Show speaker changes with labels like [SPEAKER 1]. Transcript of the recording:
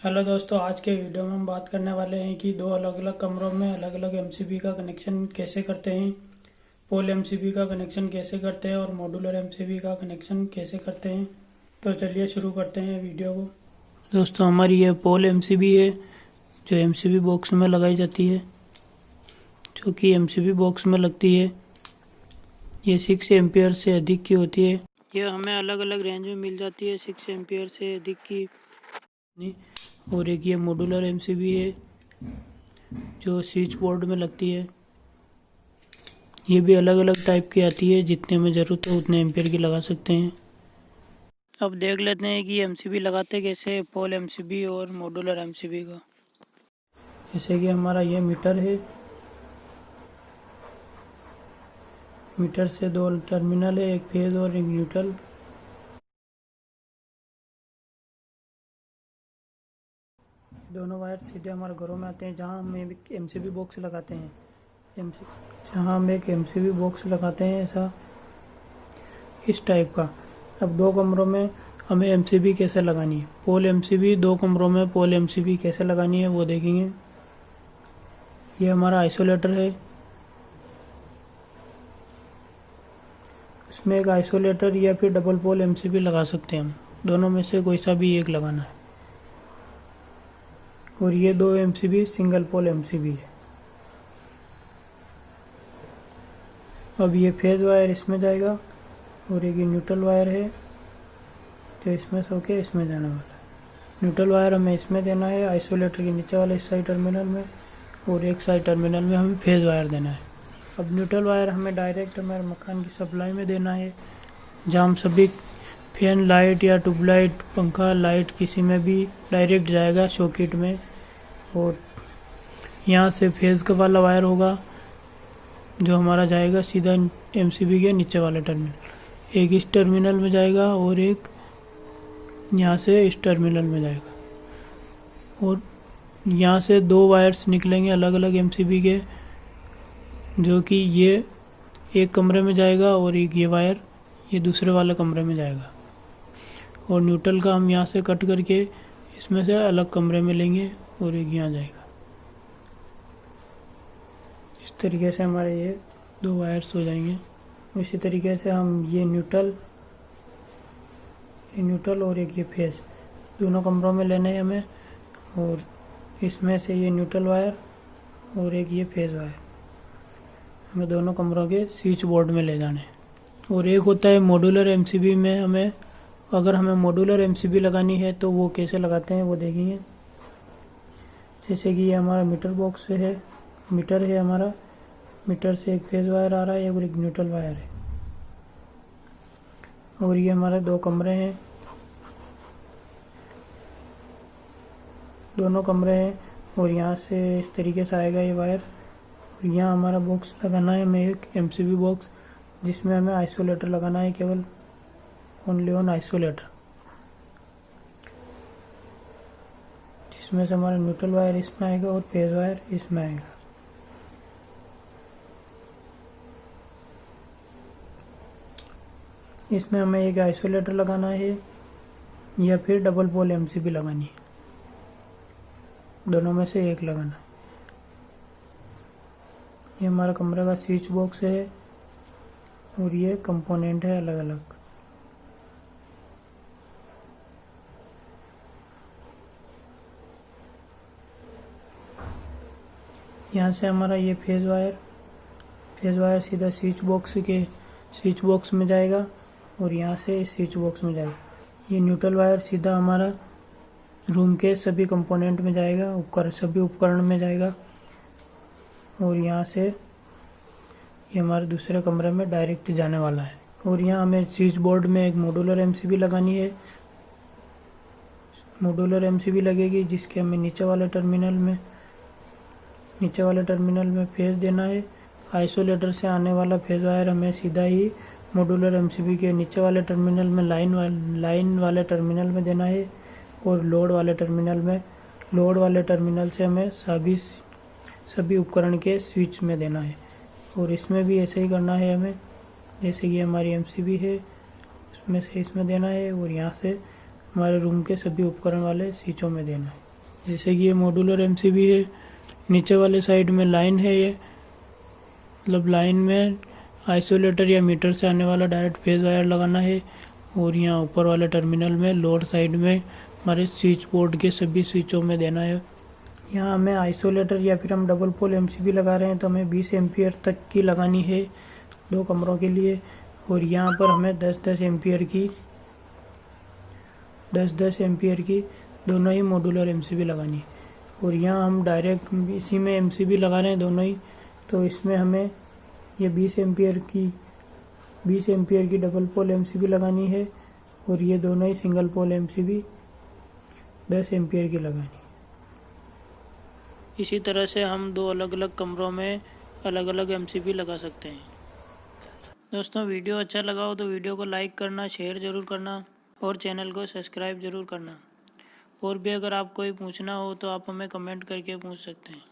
[SPEAKER 1] Hello दोस्तों, आज के वीडियो में हम बात करने वाले हैं कि दो अलग अलग कमरों में अलग अलग एमसीबी का कनेक्शन कैसे करते हैं। पोल एमसीबी का कनेक्शन कैसे करते हैं और मॉड्यूलर एमसीबी का कनेक्शन कैसे करते हैं। तो चलिए शुरू करते हैं वीडियो को। दोस्तों, हमारी ये पोल एमसीबी है जो एमसीबी बॉक्स में लगाई जाती है, जो कि एमसीबी बॉक्स में लगती है। ये 6 एम्पियर से अधिक की होती है। ये हमें अलग अलग रेंज में मिल जाती है, 6 एम्पियर से अधिक की। और एक ये मॉड्यूलर एमसीबी है जो स्विच बोर्ड में लगती है। ये भी अलग अलग टाइप की आती है, जितने में ज़रूरत हो उतने एम्पियर की लगा सकते हैं। अब देख लेते हैं कि एमसीबी लगाते कैसे, पोल एमसीबी और मॉड्यूलर एमसीबी का। जैसे कि हमारा ये मीटर है, मीटर से 2 टर्मिनल है, एक फेज और एक न्यूट्रल। दोनों वायर सीधे हमारे घरों में आते हैं, जहां हम एक एमसीबी बॉक्स लगाते हैं। जहां हम एक एमसीबी बॉक्स लगाते हैं, ऐसा इस टाइप का। अब दो कमरों में हमें एमसीबी कैसे लगानी है, पोल एमसीबी, दो कमरों में पोल एमसीबी कैसे लगानी है वो देखेंगे। ये हमारा आइसोलेटर है, इसमें एक आइसोलेटर या फिर डबल पोल एमसीबी लगा सकते हैं हम, दोनों में से कोई सा भी एक लगाना है। और ये दो एमसीबी सिंगल पोल एमसीबी है। अब ये फेज वायर इसमें जाएगा और एक ये न्यूट्रल वायर है जो इसमें से होके इसमें जाने वाला है। न्यूट्रल वायर हमें इसमें देना है, आइसोलेटर के नीचे वाले इस साइड टर्मिनल में, और एक साइड टर्मिनल में हमें फेज वायर देना है। अब न्यूट्रल वायर हमें डायरेक्ट हमारे मकान की सप्लाई में देना है, जहाँ हम सभी फैन लाइट या ट्यूबलाइट, पंखा लाइट किसी में भी डायरेक्ट जाएगा सॉकेट में। और यहाँ से फेज का वाला वायर होगा जो हमारा जाएगा सीधा एमसीबी के नीचे वाले टर्मिनल। एक इस टर्मिनल में जाएगा और एक यहाँ से इस टर्मिनल में जाएगा। और यहाँ से दो वायर्स निकलेंगे अलग अलग एमसीबी के, जो कि ये एक कमरे में जाएगा और एक ये वायर ये दूसरे वाले कमरे में जाएगा। और न्यूट्रल का हम यहाँ से कट करके इसमें से अलग कमरे में लेंगे और एक यहाँ जाएगा। इस तरीके से हमारे ये दो वायर्स हो जाएंगे। इसी तरीके से हम ये न्यूट्रल और एक ये फेज दोनों कमरों में लेने हैं हमें, और इसमें से ये न्यूट्रल वायर और एक ये फेज वायर हमें दोनों कमरों के स्विच बोर्ड में ले जाने हैं। और एक होता है मॉड्यूलर एमसीबी में, अगर हमें मॉड्यूलर एमसीबी लगानी है तो वो कैसे लगाते हैं वो देखेंगे। जैसे कि ये हमारा मीटर बॉक्स है, मीटर है हमारा, मीटर से एक फेज वायर आ रहा है और एक न्यूट्रल वायर है। और ये हमारे दो कमरे हैं, दोनों कमरे हैं, और यहाँ से इस तरीके से आएगा ये वायर। और यहाँ हमारा बॉक्स लगाना है हमें एक एमसीबी बॉक्स, जिसमें हमें आइसोलेटर लगाना है, केवल ओनली ऑन आइसोलेटर, जिसमें से हमारा न्यूट्रल वायर इसमें आएगा और फेज वायर इसमें आएगा। इसमें हमें एक आइसोलेटर लगाना है या फिर डबल पोल एमसीबी लगानी है, दोनों में से एक लगाना है। ये हमारा कमरे का स्विच बॉक्स है और ये कंपोनेंट है अलग अलग। यहाँ से हमारा ये फेज वायर सीधा स्विच बॉक्स में जाएगा और यहाँ से स्विच बॉक्स में जाएगा। ये न्यूट्रल वायर सीधा हमारा रूम के सभी कंपोनेंट में जाएगा, सभी उपकरण में जाएगा। और यहाँ से ये हमारे दूसरे कमरे में डायरेक्ट जाने वाला है। और यहाँ हमें स्विच बोर्ड में एक मॉड्यूलर एमसीबी लगानी है। मॉड्यूलर एमसीबी लगेगी, जिसके हमें नीचे वाले टर्मिनल में फेज देना है। आइसोलेटर से आने वाला फेज वायर हमें सीधा ही मॉड्यूलर एमसीबी के नीचे वाले टर्मिनल में लाइन वाले टर्मिनल में देना है। और लोड वाले टर्मिनल से हमें सभी उपकरण के स्विच में देना है। और इसमें भी ऐसे ही करना है हमें, जैसे कि हमारी एमसीबी है उसमें से इसमें देना है, और यहाँ से हमारे रूम के सभी उपकरण वाले स्विचों में देना है। जैसे कि ये मॉड्यूलर एमसीबी है। नीचे वाले साइड में लाइन है, ये मतलब लाइन में आइसोलेटर या मीटर से आने वाला डायरेक्ट फेज वायर लगाना है। और यहाँ ऊपर वाले टर्मिनल में लोअर साइड में हमारे स्विच बोर्ड के सभी स्विचों में देना है। यहाँ हमें आइसोलेटर या फिर हम डबल पोल एमसीबी लगा रहे हैं तो हमें 20 एम्पियर तक की लगानी है 2 कमरों के लिए। और यहाँ पर हमें 10-10 एम्पियर की दोनों ही मॉड्यूलर एमसीबी लगानी है। और यहाँ हम डायरेक्ट इसी में एमसीबी लगा रहे हैं दोनों ही, तो इसमें हमें ये 20 एम्पियर की डबल पोल एमसीबी लगानी है। और ये दोनों ही सिंगल पोल एमसीबी 10 एम्पियर की लगानी है। इसी तरह से हम 2 अलग अलग कमरों में अलग अलग एमसीबी लगा सकते हैं। दोस्तों, वीडियो अच्छा लगा हो तो वीडियो को लाइक करना, शेयर ज़रूर करना और चैनल को सब्सक्राइब ज़रूर करना। और भी अगर आपको कोई पूछना हो तो आप हमें कमेंट करके पूछ सकते हैं।